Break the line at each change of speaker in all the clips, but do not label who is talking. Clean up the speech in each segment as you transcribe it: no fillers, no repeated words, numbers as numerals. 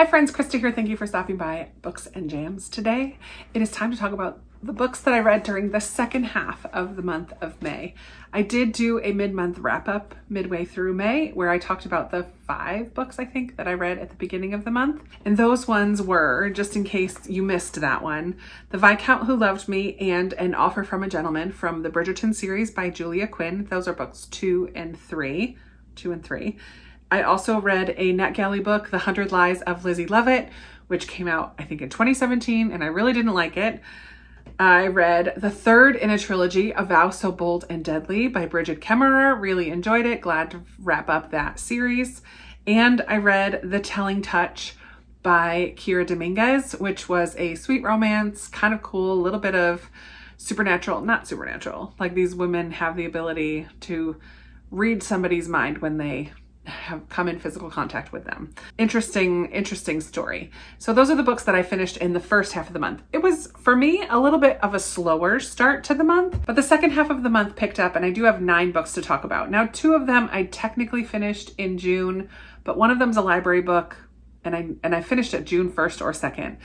Hi friends, Krista here. Thank you for stopping by Books and Jams today. It is time to talk about the books that I read during the second half of the month of May. I did do a mid-month wrap-up midway through May where I talked about the 5 books I think that I read at the beginning of the month. And those ones were, just in case you missed that one, The Viscount Who Loved Me and An Offer from a Gentleman from the Bridgeton series by Julia Quinn. Those are books 2 and 3. I also read a NetGalley book, The 100 Lies of Lizzie Lovett, which came out, I think, in 2017, and I really didn't like it. I read the third in a trilogy, A Vow So Bold and Deadly by Bridget Kemmerer. Really enjoyed it. Glad to wrap up that series. And I read The Telling Touch by Kira Dominguez, which was a sweet romance, kind of cool, a little bit of not supernatural. Like these women have the ability to read somebody's mind when they have come in physical contact with them. Interesting story. So those are the books that I finished in the first half of the month. It was, for me, a little bit of a slower start to the month, but the second half of the month picked up and I do have 9 books to talk about. Now, 2 of them I technically finished in June, but one of them's a library book and I finished it June 1st or 2nd.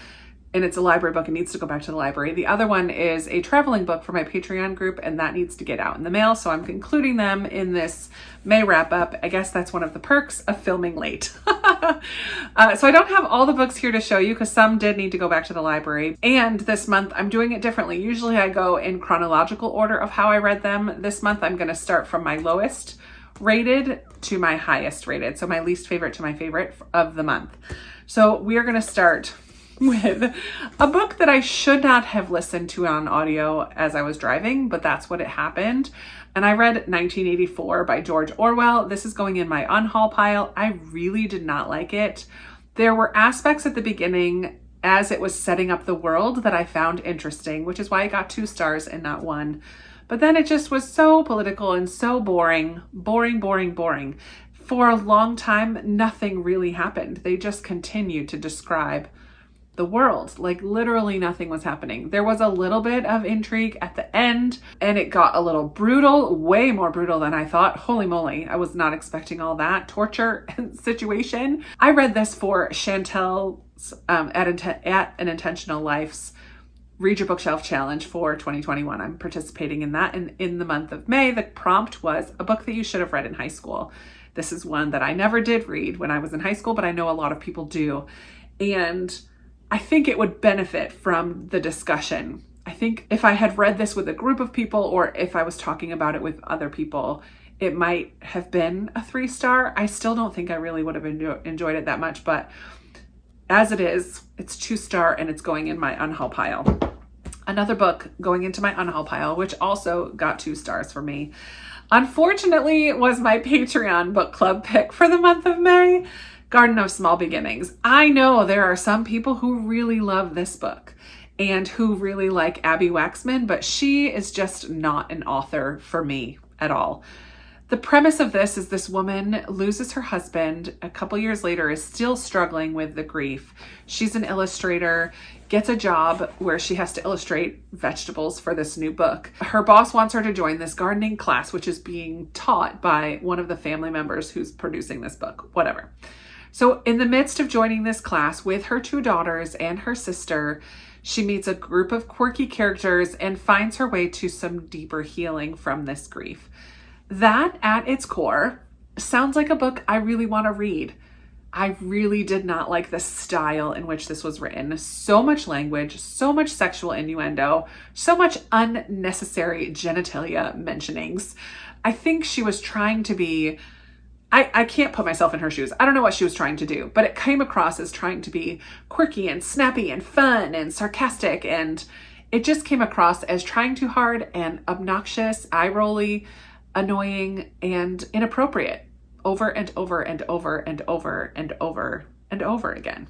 And it's a library book. It needs to go back to the library. The other one is a traveling book for my Patreon group, and that needs to get out in the mail. So I'm concluding them in this May wrap up. I guess that's one of the perks of filming late. So I don't have all the books here to show you because some did need to go back to the library. And this month I'm doing it differently. Usually I go in chronological order of how I read them. This month I'm going to start from my lowest rated to my highest rated. So my least favorite to my favorite of the month. So we are going to start with a book that I should not have listened to on audio as I was driving, but that's what it happened. And I read 1984 by George Orwell. This is going in my unhaul pile. I really did not like it. There were aspects at the beginning as it was setting up the world that I found interesting, which is why I got 2 stars and not 1. But then it just was so political and so boring. For a long time, nothing really happened. They just continued to describe the world. Like literally nothing was happening. There was a little bit of intrigue at the end and it got a little brutal, way more brutal than I thought. Holy moly. I was not expecting all that torture situation. I read this for Chantel's at an Intentional Life's Read Your Bookshelf Challenge for 2021. I'm participating in that. And in the month of May, the prompt was a book that you should have read in high school. This is one that I never did read when I was in high school, but I know a lot of people do. And I think it would benefit from the discussion. I think if I had read this with a group of people or if I was talking about it with other people, it might have been a 3-star. I still don't think I really would have enjoyed it that much, but as it is, it's 2-star and it's going in my unhaul pile. Another book going into my unhaul pile, which also got 2 stars for me, unfortunately, was my Patreon book club pick for the month of May. Garden of Small Beginnings. I know there are some people who really love this book and who really like Abby Waxman, but she is just not an author for me at all. The premise of this is this woman loses her husband. A couple years later is still struggling with the grief. She's an illustrator, gets a job where she has to illustrate vegetables for this new book. Her boss wants her to join this gardening class, which is being taught by one of the family members who's producing this book, whatever. So in the midst of joining this class with her 2 daughters and her sister, she meets a group of quirky characters and finds her way to some deeper healing from this grief. That, at its core, sounds like a book I really want to read. I really did not like the style in which this was written. So much language, so much sexual innuendo, so much unnecessary genitalia mentionings. I think she was trying to be... I can't put myself in her shoes. I don't know what she was trying to do, but it came across as trying to be quirky and snappy and fun and sarcastic. And it just came across as trying too hard and obnoxious, eye-rolly, annoying, and inappropriate over and over and over and over and over and over again.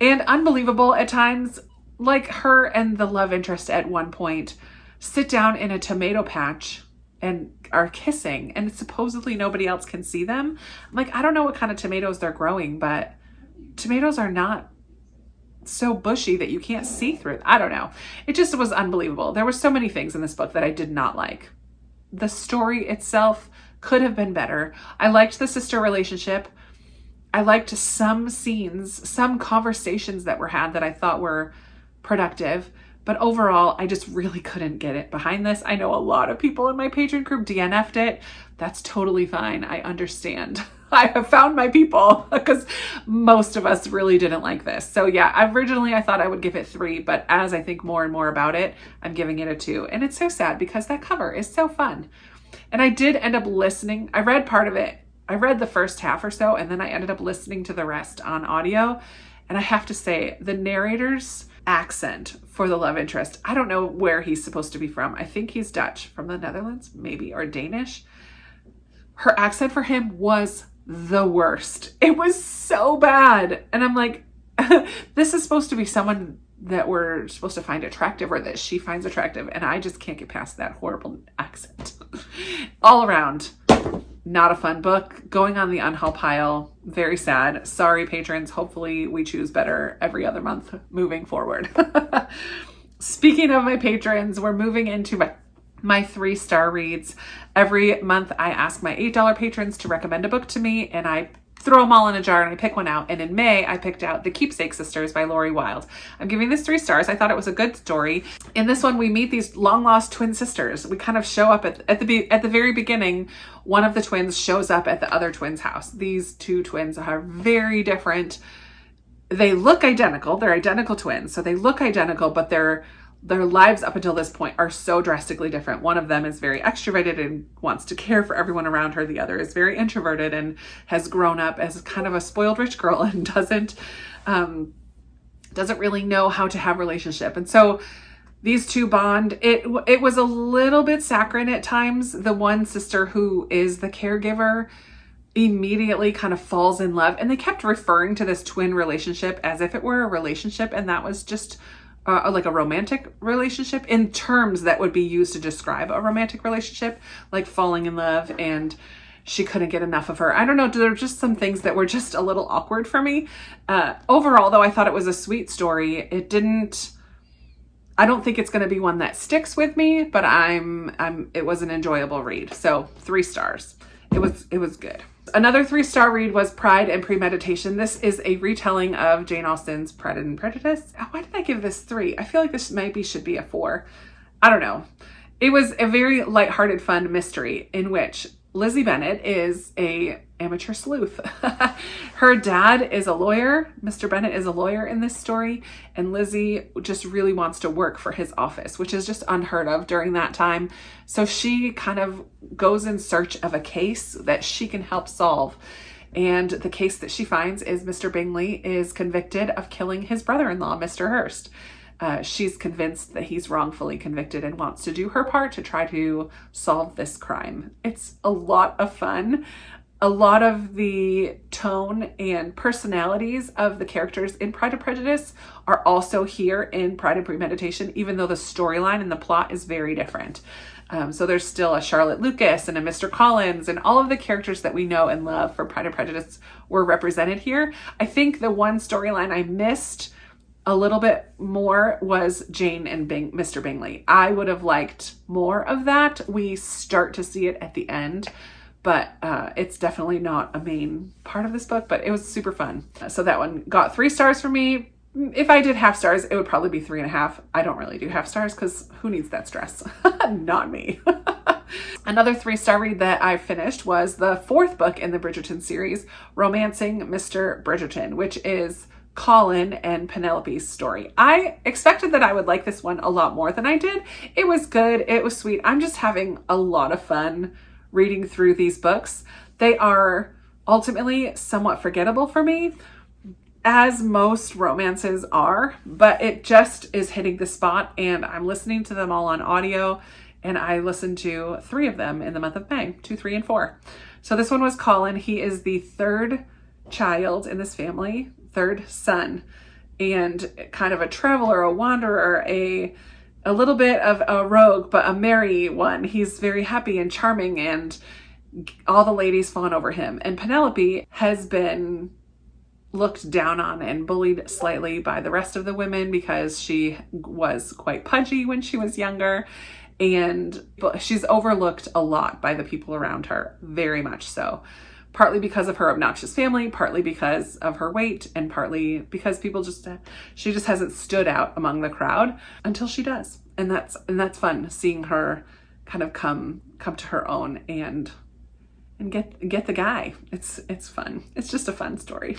And unbelievable at times, like her and the love interest at one point sit down in a tomato patch and are kissing and supposedly nobody else can see them. I'm like, I don't know what kind of tomatoes they're growing, but tomatoes are not so bushy that you can't see through it. I don't know. It just was unbelievable. There were so many things in this book that I did not like. The story itself could have been better. I liked the sister relationship. I liked some scenes, some conversations that were had that I thought were productive. But overall, I just really couldn't get it behind this. I know a lot of people in my Patreon group DNF'd it. That's totally fine. I understand. I have found my people because most of us really didn't like this. So yeah, originally I thought I would give it 3, but as I think more and more about it, I'm giving it a 2. And it's so sad because that cover is so fun. And I did end up listening. I read part of it. I read the first half or so, and then I ended up listening to the rest on audio. And I have to say, the narrator's accent for the love interest, I don't know where he's supposed to be from. I think he's Dutch, from the Netherlands, maybe, or Danish. Her accent for him was the worst. It was so bad. And I'm like, this is supposed to be someone that we're supposed to find attractive, or that she finds attractive, and I just can't get past that horrible accent. All around, not a fun book. Going on the unhaul pile. Very sad. Sorry, patrons. Hopefully we choose better every other month moving forward. Speaking of my patrons, we're moving into my 3-star reads. Every month I ask my $8 patrons to recommend a book to me, and I throw them all in a jar and I pick one out. And in May, I picked out The Keepsake Sisters by Lori Wilde. I'm giving this 3 stars. I thought it was a good story. In this one, we meet these long-lost twin sisters. We kind of show up at the very beginning. One of the twins shows up at the other twin's house. These 2 twins are very different. They look identical. They're identical twins. So they look identical, but their lives up until this point are so drastically different. One of them is very extroverted and wants to care for everyone around her. The other is very introverted and has grown up as kind of a spoiled rich girl and doesn't really know how to have a relationship. And so these 2 bond. It was a little bit saccharine at times. The one sister who is the caregiver immediately kind of falls in love, and they kept referring to this twin relationship as if it were a relationship, and that was just like a romantic relationship in terms that would be used to describe a romantic relationship, like falling in love and she couldn't get enough of her. I don't know. There were just some things that were just a little awkward for me. Overall, though, I thought it was a sweet story. I don't think it's going to be one that sticks with me, but it was an enjoyable read. So 3 stars. It was good. Another 3-star read was Pride and Premeditation. This is a retelling of Jane Austen's Pride and Prejudice. Why did I give this 3? I feel like this maybe should be a 4. I don't know. It was a very lighthearted, fun mystery in which Lizzie Bennet is a amateur sleuth. Her dad is a lawyer. Mr. Bennet is a lawyer in this story, and Lizzie just really wants to work for his office, which is just unheard of during that time. So she kind of goes in search of a case that she can help solve. And the case that she finds is Mr. Bingley is convicted of killing his brother-in-law, Mr. Hurst. She's convinced that he's wrongfully convicted and wants to do her part to try to solve this crime. It's a lot of fun. A lot of the tone and personalities of the characters in Pride and Prejudice are also here in Pride and Premeditation, even though the storyline and the plot is very different. So there's still a Charlotte Lucas and a Mr. Collins, and all of the characters that we know and love for Pride and Prejudice were represented here. I think the one storyline I missed a little bit more was Jane and Mr. Bingley. I would have liked more of that. We start to see it at the end, but it's definitely not a main part of this book, but it was super fun. So that one got 3 stars for me. If I did half stars, it would probably be 3.5. I don't really do half stars because who needs that stress? Not me. Another 3-star read that I finished was the 4th book in the Bridgerton series, Romancing Mr. Bridgerton, which is Colin and Penelope's story. I expected that I would like this one a lot more than I did. It was good. It was sweet. I'm just having a lot of fun reading through these books. They are ultimately somewhat forgettable for me, as most romances are, but it just is hitting the spot, and I'm listening to them all on audio, and I listened to 3 of them in the month of May, 2, 3, and 4. So this one was Colin. He is the 3rd child in this family, 3rd son, and kind of a traveler, a wanderer, a little bit of a rogue, but a merry one. He's very happy and charming, and all the ladies fawn over him. And Penelope has been looked down on and bullied slightly by the rest of the women because she was quite pudgy when she was younger, and she's overlooked a lot by the people around her, very much so. partly because of her obnoxious family, partly because of her weight, and partly because she just hasn't stood out among the crowd until she does. And that's fun, seeing her kind of come to her own and get the guy. It's fun. It's just a fun story.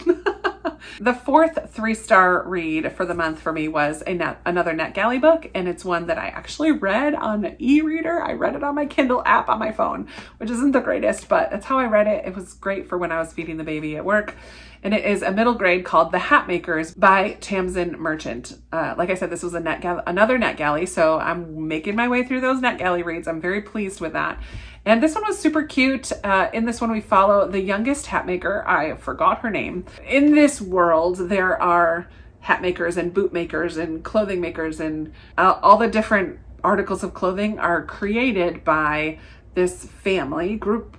The fourth 3-star read for the month for me was another NetGalley book, and it's one that I actually read on an e-reader. I read it on my Kindle app on my phone, which isn't the greatest, but that's how I read it. It was great for when I was feeding the baby at work. And it is a middle grade called The Hat Makers by Tamsin Merchant. Like I said, this was another NetGalley, so I'm making my way through those NetGalley reads. I'm very pleased with that. And this one was super cute. In this one, we follow the youngest hat maker. I forgot her name. In this world, there are hat makers and boot makers and clothing makers, and all the different articles of clothing are created by this family group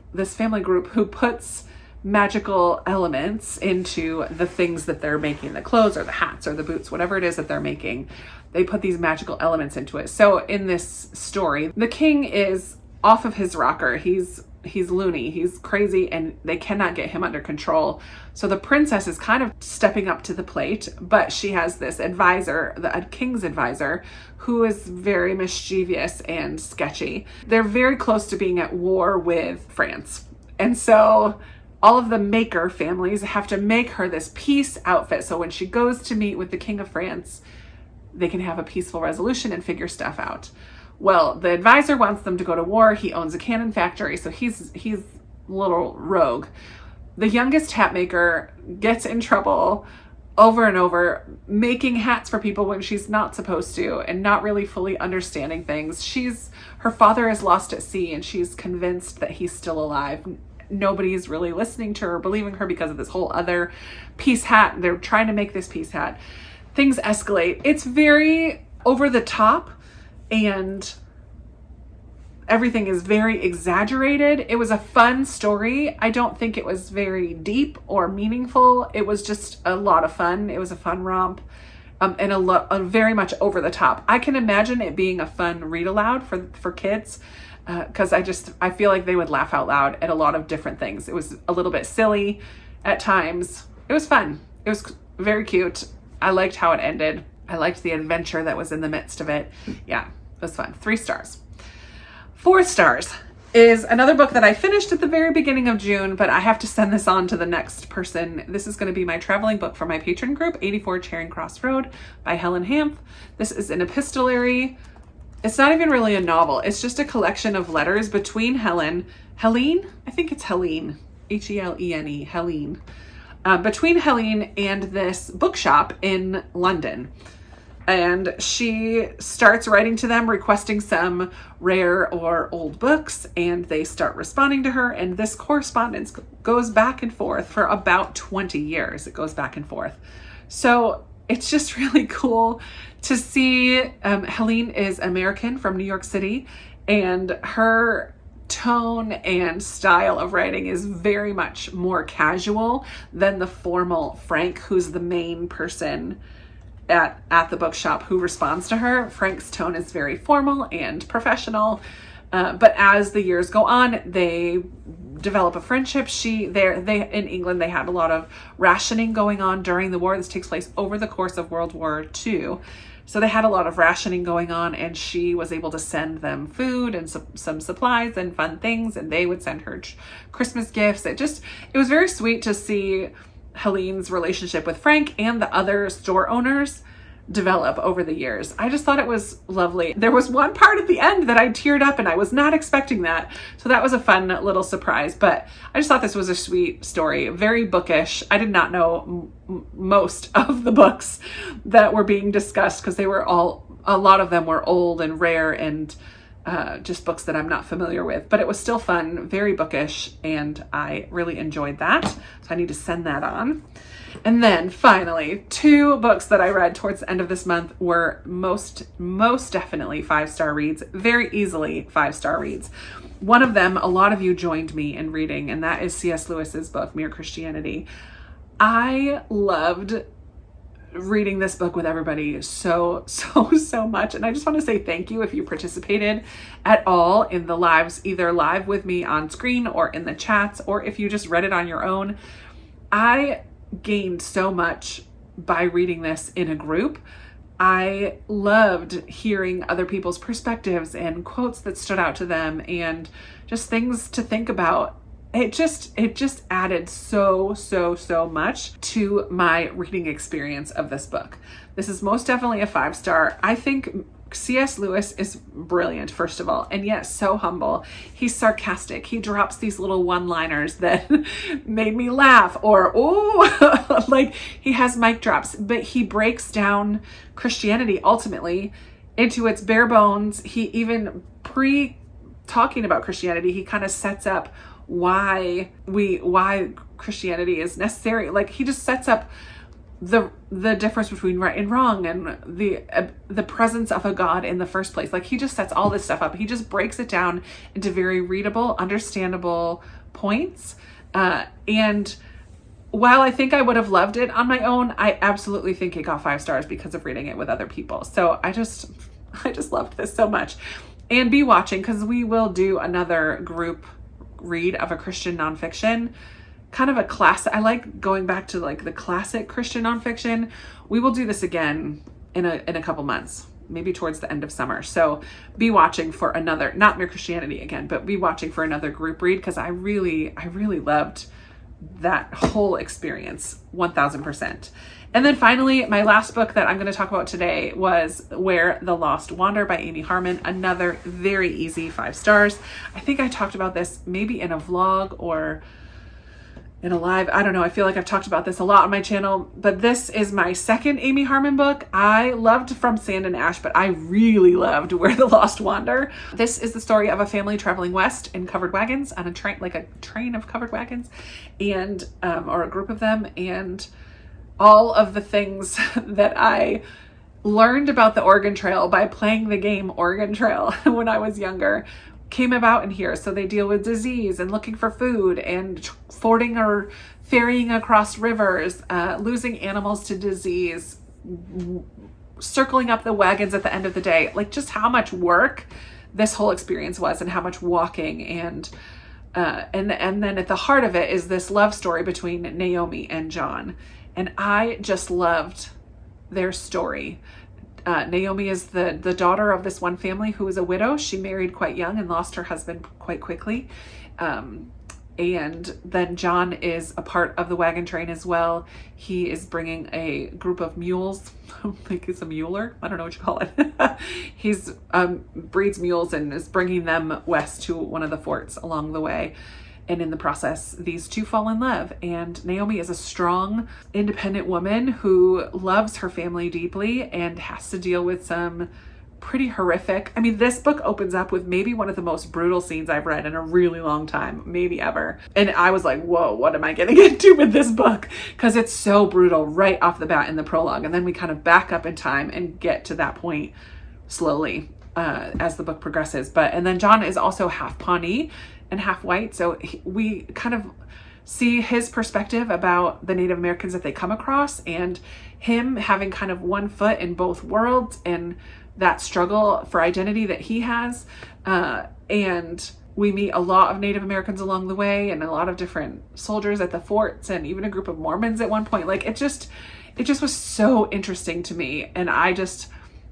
who puts magical elements into the things that they're making, the clothes or the hats or the boots, whatever it is that they're making. They put these magical elements into it. So in this story, the king is off of his rocker. He's loony, he's crazy, and they cannot get him under control. So the princess is kind of stepping up to the plate, but she has this advisor, a king's advisor, who is very mischievous and sketchy. They're very close to being at war with France. And so all of the maker families have to make her this peace outfit. So when she goes to meet with the King of France, they can have a peaceful resolution and figure stuff out. Well, the advisor wants them to go to war. He owns a cannon factory, so he's a little rogue. The youngest hat maker gets in trouble over and over, making hats for people when she's not supposed to, and not really fully understanding things. Her father is lost at sea, and she's convinced that he's still alive. Nobody's really listening to her, believing her, because of this whole other peace hat. They're trying to make this peace hat. Things escalate. It's very over the top, and everything is very exaggerated. It was a fun story. I don't think it was very deep or meaningful. It was just a lot of fun. It was a fun romp, and very much over the top. I can imagine it being a fun read aloud for kids, because I feel like they would laugh out loud at a lot of different things. It was a little bit silly at times. It was fun. It was very cute. I liked how it ended. I liked the adventure that was in the midst of it. Yeah, it was fun. 3 stars. 4 stars is another book that I finished at the very beginning of June, but I have to send this on to the next person. This is going to be my traveling book for my patron group, 84 Charing Crossroad by Helen Hanff. This is an epistolary. It's not even really a novel. It's just a collection of letters between Helene, I think it's Helene, Helene, Helene. Between Helene and this bookshop in London. And she starts writing to them, requesting some rare or old books, and they start responding to her. And this correspondence goes back and forth for about 20 years. It goes back and forth. So it's just really cool to see. Helene is American from New York City, and her tone and style of writing is very much more casual than the formal Frank, who's the main person at the bookshop who responds to her. Frank's tone is very formal and professional, but as the years go on, they develop a friendship. They in England, they had a lot of rationing going on during the war. This takes place over the course of World War II. So they had a lot of rationing going on, and she was able to send them food and some supplies and fun things, and they would send her Christmas gifts. It was very sweet to see Helene's relationship with Frank and the other store owners develop over the years. I just thought it was lovely. There was one part at the end that I teared up, and I was not expecting that. So that was a fun little surprise, but I just thought this was a sweet story, very bookish. I did not know most of the books that were being discussed, because a lot of them were old and rare and just books that I'm not familiar with, but it was still fun, very bookish, and I really enjoyed that. So I need to send that on. And then finally, 2 books that I read towards the end of this month were most definitely 5-star reads, very easily 5-star reads. One of them, a lot of you joined me in reading, and that is C.S. Lewis's book, Mere Christianity. I loved reading this book with everybody so much. And I just want to say thank you if you participated at all in the lives, either live with me on screen or in the chats, or if you just read it on your own. I gained so much by reading this in a group. I loved hearing other people's perspectives and quotes that stood out to them and just things to think about. It just added so much to my reading experience of this book. This is most definitely a 5-star. I think C.S. Lewis is brilliant, first of all, and yes, so humble. He's sarcastic. He drops these little one-liners that made me laugh, or oh, like he has mic drops, but he breaks down Christianity ultimately into its bare bones. He even talking about Christianity, he kind of sets up why Christianity is necessary. Like he just sets up the difference between right and wrong and the presence of a God in the first place. Like he just sets all this stuff up. He just breaks it down into very readable, understandable points. And while I think I would have loved it on my own, I absolutely think it got 5 stars because of reading it with other people. So I just loved this so much. And be watching, because we will do another group read of a Christian nonfiction, kind of a class. I like going back to like the classic Christian nonfiction. We will do this again in a couple months, maybe towards the end of summer. So be watching for another, not Mere Christianity again, but be watching for another group read, because I really loved that whole experience 1000%. And then finally, my last book that I'm going to talk about today was Where the Lost Wander by Amy Harmon. Another very easy 5 stars. I think I talked about this maybe in a vlog or in a live. I don't know. I feel like I've talked about this a lot on my channel, but this is my second Amy Harmon book. I loved From Sand and Ash, but I really loved Where the Lost Wander. This is the story of a family traveling west in covered wagons on a train, like a train of covered wagons, and or a group of them, and all of the things that I learned about the Oregon Trail by playing the game Oregon Trail when I was younger came about in here. So they deal with disease and looking for food and fording or ferrying across rivers, losing animals to disease, circling up the wagons at the end of the day. Like just how much work this whole experience was, and how much walking, and then at the heart of it is this love story between Naomi and John. And I just loved their story. Naomi is the daughter of this one family who was a widow. She married quite young and lost her husband quite quickly. And then John is a part of the wagon train as well. He is bringing a group of mules. I think he's a muler. I don't know what you call it. He's breeds mules and is bringing them west to one of the forts along the way. And in the process, these two fall in love. And Naomi is a strong, independent woman who loves her family deeply and has to deal with some pretty horrific. I mean, this book opens up with maybe one of the most brutal scenes I've read in a really long time, maybe ever. And I was like, whoa, what am I getting into with this book? Because it's so brutal right off the bat in the prologue. And then we kind of back up in time and get to that point slowly as the book progresses. And then John is also half Pawnee and half white. So we kind of see his perspective about the Native Americans that they come across, and him having kind of one foot in both worlds, and that struggle for identity that he has. And we meet a lot of Native Americans along the way, and a lot of different soldiers at the forts, and even a group of Mormons at one point. Like it just was so interesting to me. And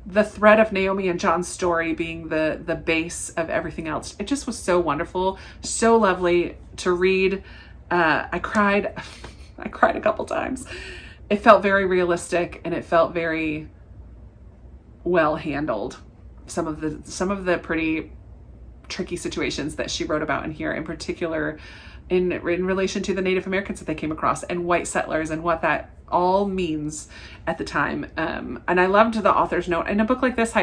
the thread of Naomi and John's story being the base of everything else. It just was so wonderful, so lovely to read. I cried a couple times. It felt very realistic, and it felt very well handled. Some of the pretty tricky situations that she wrote about in here, in particular in relation to the Native Americans that they came across and white settlers and what that all means at the time. And I loved the author's note. In a book like this,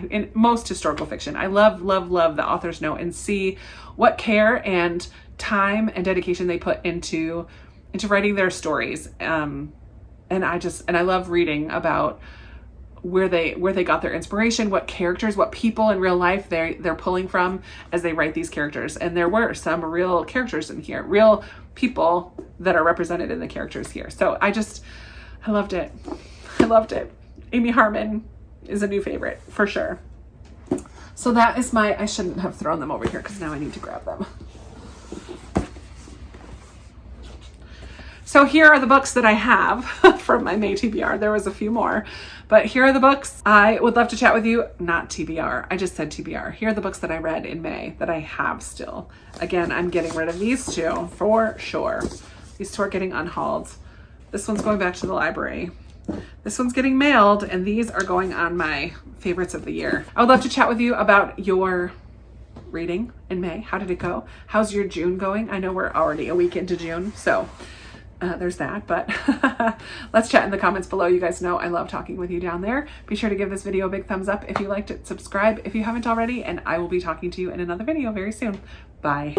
in most historical fiction, I love the author's note and see what care and time and dedication they put into writing their stories. And I love reading about where they got their inspiration, what characters, what people in real life they're pulling from as they write these characters. And there were some real characters in here, real people that are represented in the characters here. So I loved it. I loved it. Amy Harmon is a new favorite for sure. So that is I shouldn't have thrown them over here because now I need to grab them. So here are the books that I have from my May TBR. There was a few more, but here are the books I would love to chat with you. Not TBR, I just said TBR. Here are the books that I read in May that I have still. Again, I'm getting rid of these two for sure. These two are getting unhauled. This one's going back to the library. This one's getting mailed, and these are going on my favorites of the year. I would love to chat with you about your reading in May. How did it go? How's your June going? I know we're already a week into June, so there's that, but let's chat in the comments below. You guys know I love talking with you down there. Be sure to give this video a big thumbs up if you liked it, subscribe if you haven't already, and I will be talking to you in another video very soon. Bye.